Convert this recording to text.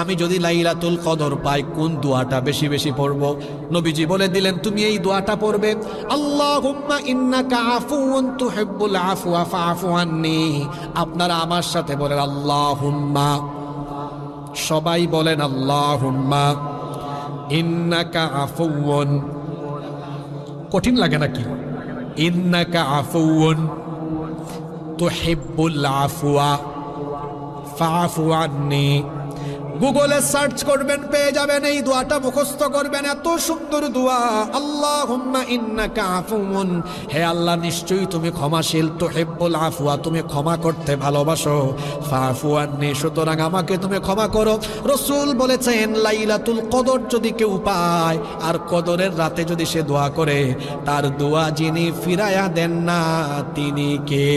আমি যদি লাইলাতুল কদর পাই কোন দোয়াটা বেশি বেশি পড়ব? নবীজি বলে দিলেন তুমি এই দোয়াটা পড়বে, আল্লাহুম্মা ইন্নাকা আফুউন তুহিব্বুল আফওয়া ফাআফু আন্নি। আপনারা আমার সাথে বলেন আল্লাহুম্মা, সবাই বলেন আল্লাহুম্মা ইন্নাকা আফুউন। কঠিন লাগে নাকি? ইন্নাকা আফুউন তুহিব্বুল আফওয়া ফাআফু আন্নি। গুগলে সার্চ করবেন, পেয়ে যাবেন, এই দোয়াটা মুখস্থ করবেন। এত সুন্দর দোয়া, আল্লাহুম্মা ইন্নাকা আফুউন, হে আল্লাহ নিশ্চয়ই তুমি ক্ষমাশীল, তুহিব্বুল আফওয়া তুমি ক্ষমা করতে ভালোবাসো, ফাআফু আন্নি সুতরাং আমাকে তুমি ক্ষমা করো। রাসূল বলেছেন লাইলাতুল কদর যদি কেউ পায় আর কদরের রাতে যদি সে দোয়া করে, তার দোয়া যিনি ফিরায়া দেন না তিনি কে?